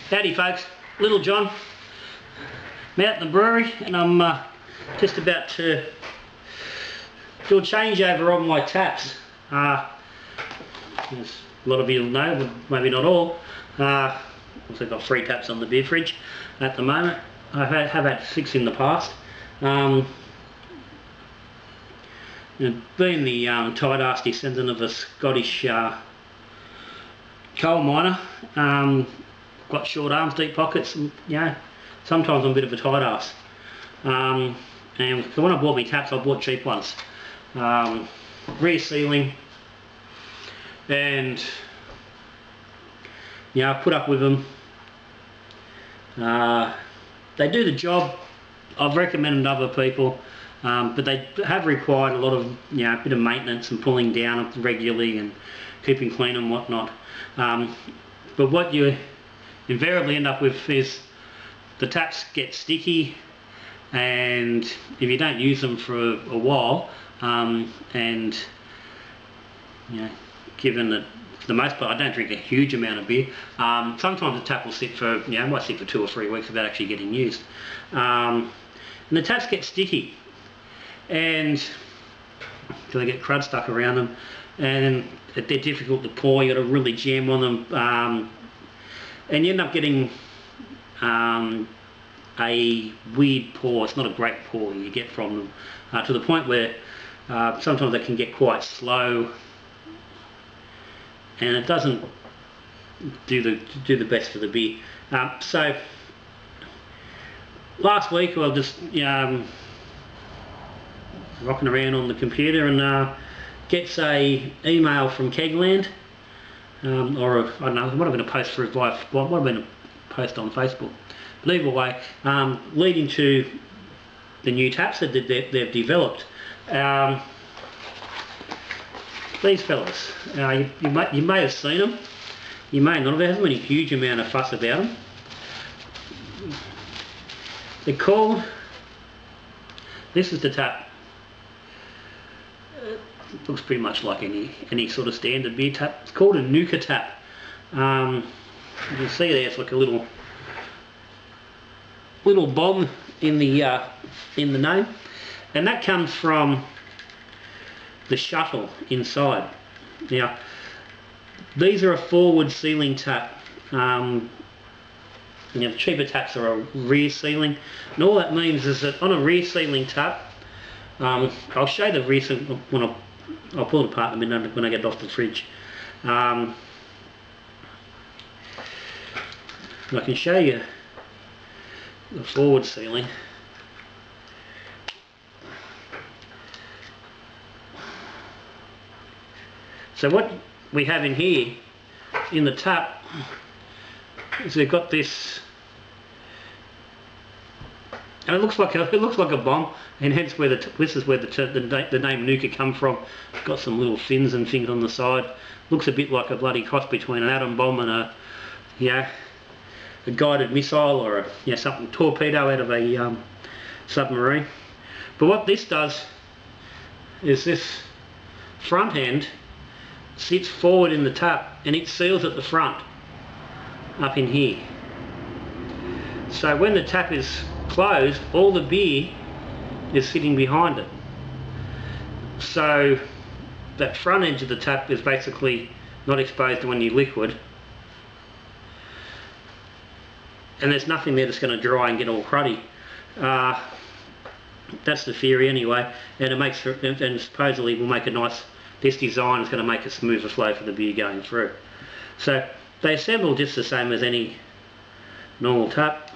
Howdy folks, Little John. I'm out in the brewery and I'm just about to do a changeover on my taps. As a lot of you will know, but maybe not all, also got 3 taps on the beer fridge at the moment. I have had 6 in the past. Being the tight-ass descendant of a Scottish coal miner, got short arms, deep pockets, and sometimes I'm a bit of a tight ass. And so when I bought my taps, I bought cheap ones. Rear sealing, and I put up with them. They do the job. I've recommended other people, but they have required a lot of a bit of maintenance and pulling down regularly and keeping clean and whatnot. But what you invariably end up with is the taps get sticky, and if you don't use them for a while, and given that for the most part I don't drink a huge amount of beer, sometimes the tap will sit for might sit for 2 or 3 weeks without actually getting used, and the taps get sticky, and so they get crud stuck around them, and they're difficult to pour. You got to really jam on them, and you end up getting a weird pour. It's not a great pour you get from them, to the point where sometimes they can get quite slow, and it doesn't do the best for the beer. So last week I was just rocking around on the computer and gets a email from Kegland, or I don't know, it might have been a post for his wife, well, it might have been a post on Facebook, but either way, leading to the new taps that they've developed. These fellas, you may have seen them, you may not have. There hasn't been a huge amount of fuss about them. They're called, this is the tap. It looks pretty much like any sort of standard beer tap. It's called a Nukatap. You can see there it's like a little bomb in the name, and that comes from the shuttle inside. Now these are a forward sealing tap. The cheaper taps are a rear sealing, and all that means is that on a rear sealing tap, I'll show the rear sealing when I'll pull it apart in a minute when I get it off the fridge. I can show you the forward sealing. So what we have in here in the tap is they've got this, and it looks like a bomb, and hence this is where the name Nuka come from. It's got some little fins and things on the side. Looks a bit like a bloody cross between an atom bomb and a guided missile, or something, torpedo out of a submarine. But what this does is this front end sits forward in the tap and it seals at the front up in here. So when the tap is closed, all the beer is sitting behind it. So that front edge of the tap is basically not exposed to any liquid, and there's nothing there that's going to dry and get all cruddy. That's the theory anyway, and it makes, and supposedly will make a nice, this design is going to make a smoother flow for the beer going through. So they assemble just the same as any normal tap.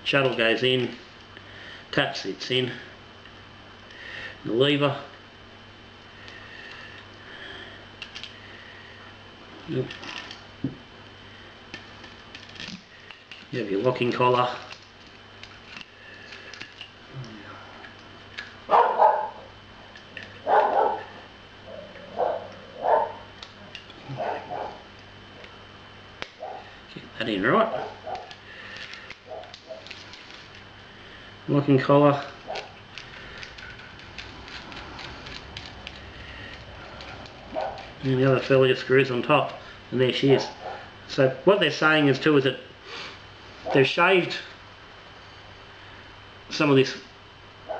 Shuttle goes in, tap sits in, the lever, you have your locking collar, get that in right, locking collar, and the other fella just screws on top, and there she is. So what they're saying is too is that they've shaved some of this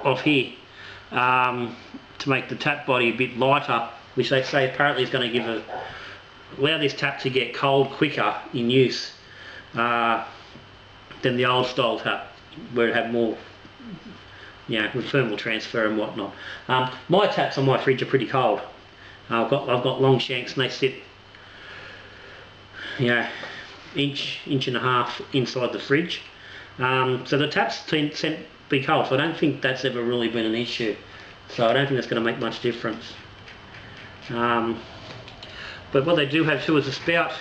off here to make the tap body a bit lighter, which they say apparently is going to allow this tap to get cold quicker in use than the old style tap, where it had more, you know, with thermal transfer and whatnot. My taps on my fridge are pretty cold. I've got long shanks and they sit, you know, inch and a half inside the fridge. So the taps tend to be cold, so I don't think that's ever really been an issue. So I don't think that's going to make much difference. But what they do have too is the spout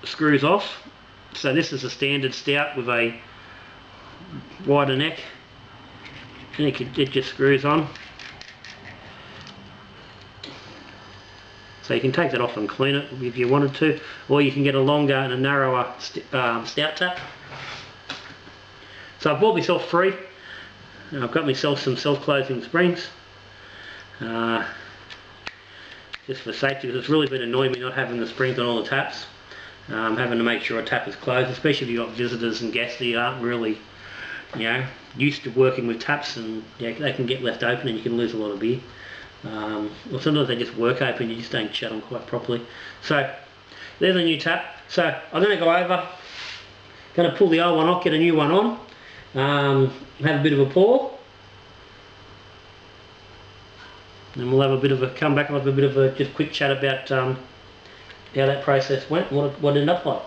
screws off. So this is a standard stout with a wider neck, and it just screws on. So you can take that off and clean it if you wanted to, or you can get a longer and a narrower stout tap. So I bought myself 3. I've got myself some self-closing springs, just for safety, because it's really been annoying me not having the springs on all the taps. Having to make sure a tap is closed, especially if you've got visitors and guests that aren't really, you know, used to working with taps, and yeah, they can get left open and you can lose a lot of beer. Or sometimes they just work open, you just don't shut them quite properly. So there's a new tap. So I'm going to go over, going to pull the old one off, get a new one on, have a bit of a pour, and we'll have a bit of a come back and have a bit of a just quick chat about how that process went, what it ended up like.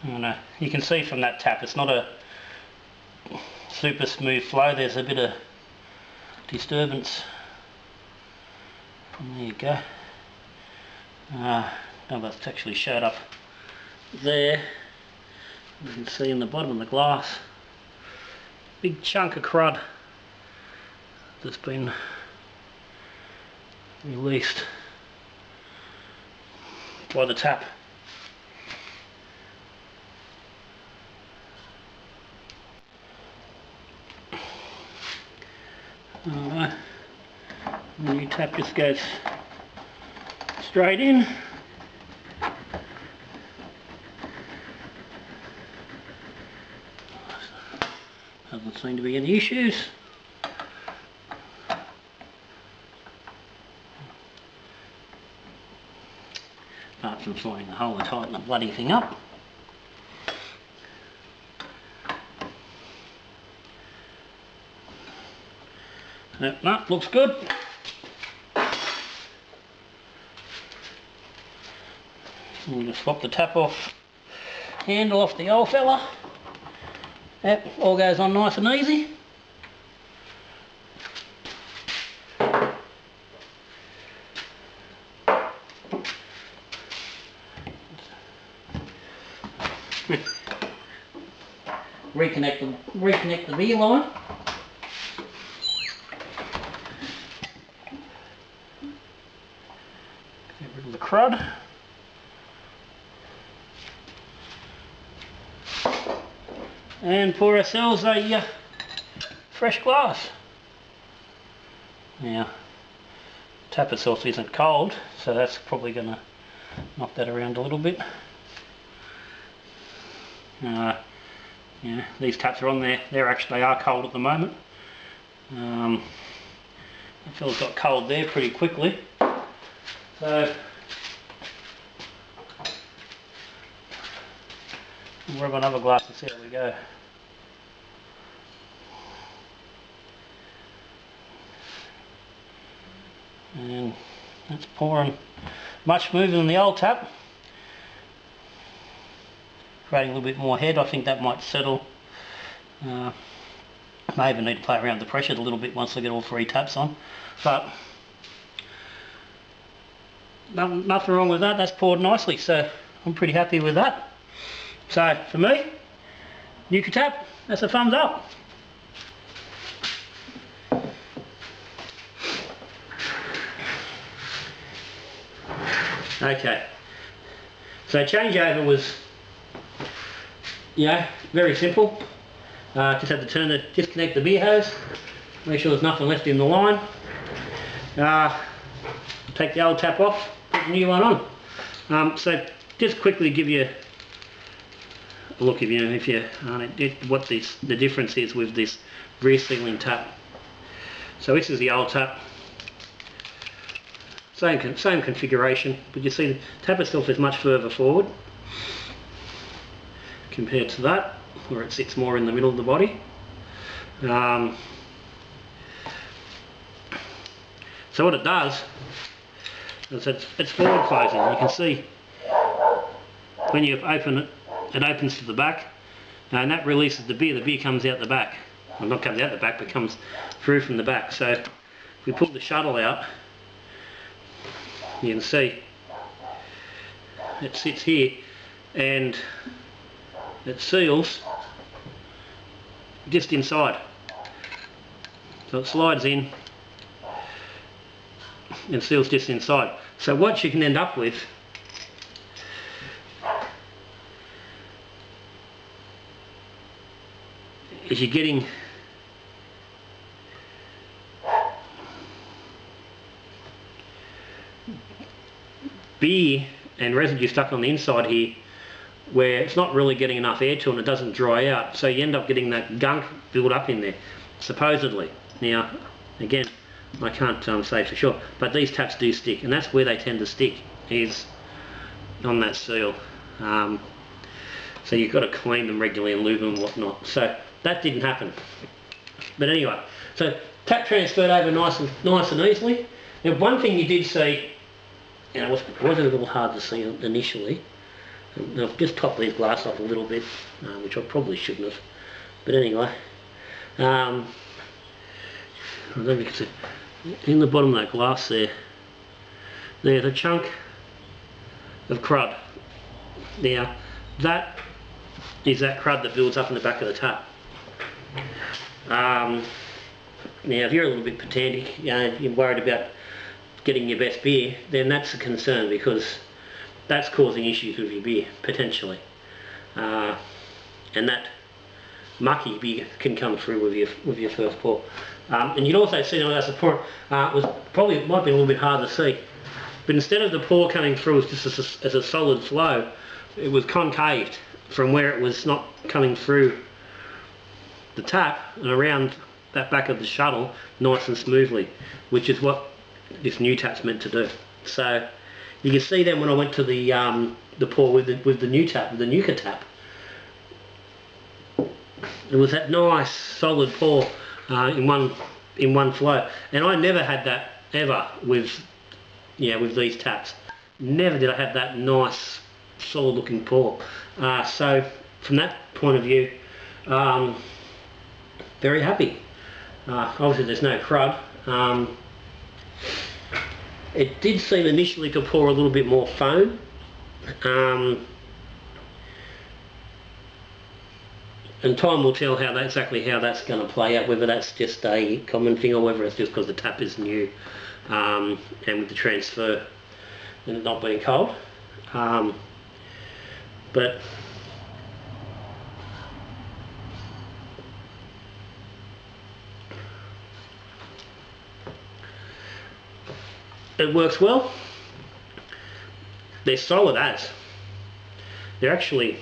And you can see from that tap it's not a super smooth flow, there's a bit of disturbance. And there you go. Now that's actually showed up there. You can see in the bottom of the glass, big chunk of crud that's been released by the tap. Alright, the new tap just goes straight in. Doesn't seem to be any issues. Apart from finding a hole to tighten the bloody thing up. That looks good. We'll just swap the tap off, handle off the old fella. Yep, all goes on nice and easy. Reconnect the beer line. Get rid of the crud. And pour ourselves a fresh glass. Now, the tap itself isn't cold, so that's probably going to knock that around a little bit. Yeah, these taps are on there. They are cold at the moment. The fella's got cold there pretty quickly. So we'll grab another glass and see how we go. And that's pouring much smoother than the old tap. Creating a little bit more head. I think that might settle. May even need to play around with the pressure a little bit once I get all 3 taps on. But nothing wrong with that. That's poured nicely, so I'm pretty happy with that. So for me, Nukatap, that's a thumbs up. Okay, so changeover was, very simple. Just had to disconnect the beer hose, make sure there's nothing left in the line. Take the old tap off, put the new one on. So just quickly give you a look what the difference is with this rear sealing tap. So this is the old tap, same configuration, but you see the tap itself is much further forward compared to that, where it sits more in the middle of the body. So what it does is it's forward closing. You can see when you open it, it opens to the back, and that releases the beer. The beer comes out the back. Well, not comes out the back, but comes through from the back. So if we pull the shuttle out, you can see it sits here and it seals just inside. So it slides in and seals just inside. So what you can end up with is you're getting beer and residue stuck on the inside here where it's not really getting enough air to it and it doesn't dry out, so you end up getting that gunk build up in there, supposedly. Now again, I can't say for sure, but these taps do stick, and that's where they tend to stick, is on that seal. So you've got to clean them regularly and lube them and whatnot. So that didn't happen. But anyway, so tap transferred over nice and easily. Now one thing you did see, and it was a little hard to see initially, and I've just topped these glass off a little bit, which I probably shouldn't have, but anyway, I don't know if you can see, in the bottom of that glass there's a chunk of crud. Now that is that crud that builds up in the back of the tap. Now if you're a little bit pedantic, you're worried about getting your best beer, then that's a concern, because that's causing issues with your beer potentially, and that mucky beer can come through with your first pour. And you'd also see now as the pour might be a little bit hard to see, but instead of the pour coming through as just as a solid flow, it was concaved from where it was not coming through the tap and around that back of the shuttle nice and smoothly, which is what this new tap's meant to do. So you can see then when I went to the pour with the new tap, with the Nukatap, it was that nice solid pour in one flow, and I never had that ever with these taps. Never did I have that nice solid looking pour. So from that point of view, very happy. Obviously there's no crud. It did seem initially to pour a little bit more foam, and time will tell exactly how that's going to play out, whether that's just a common thing or whether it's just because the tap is new, and with the transfer and it not being cold. But it works well. They're solid as. They're actually,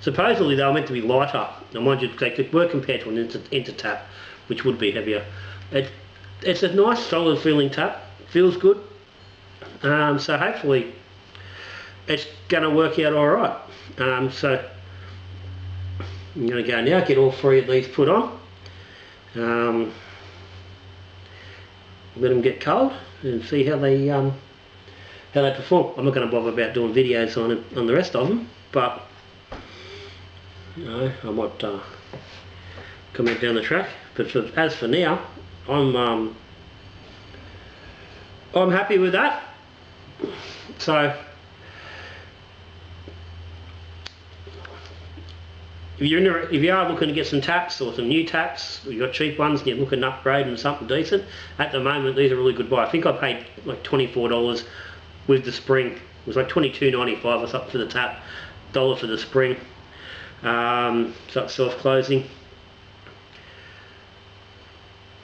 supposedly they were meant to be lighter, and mind you, they could work compared to an inter-tap, which would be heavier. It's a nice solid feeling tap, feels good. So hopefully it's going to work out alright. So I'm going to go now, get all three of these put on, let them get cold and see how they perform. I'm not going to bother about doing videos on the rest of them, but I might comment down the track. But as for now, I'm happy with that. So if you are looking to get some taps or some new taps, you've got cheap ones and you're looking to upgrade and something decent, at the moment these are a really good buy. I think I paid like $24 with the spring. It was like $22.95 or something for the tap, $1 for the spring. So it's self-closing,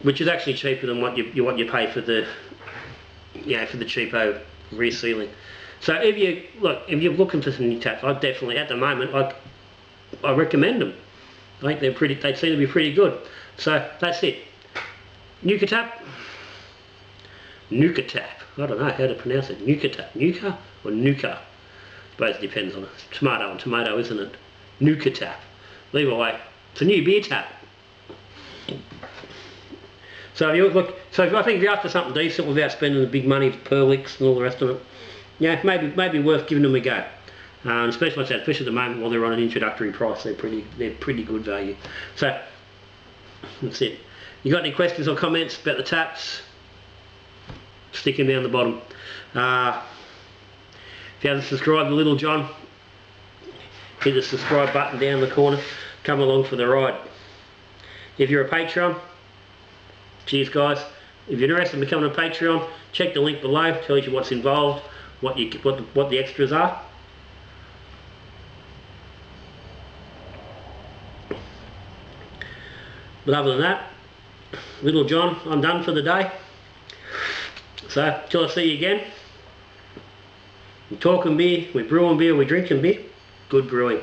which is actually cheaper than what you pay for the for the cheapo resealing. So if you're looking for some new taps, I definitely at the moment I recommend them. I think they seem to be pretty good. So that's it. Nukatap. I don't know how to pronounce it. Nukatap. Nuka or Nuka? Both depends on it. It's tomato and tomato, isn't it? Nukatap. Either way, it's a new beer tap. So I think if you're after something decent without spending the big money for Perlix and all the rest of it, yeah, maybe worth giving them a go. Especially at the moment while they're on an introductory price, they're pretty good value. So that's it. You got any questions or comments about the taps? Stick them down the bottom. If you haven't subscribed to Little John, hit the subscribe button down the corner. Come along for the ride. If you're a Patreon, cheers guys. If you're interested in becoming a Patreon, check the link below. Tells you what's involved, what the extras are. But other than that, Little John, I'm done for the day. So till I see you again, we're talking beer, we're brewing beer, we're drinking beer. Good brewing.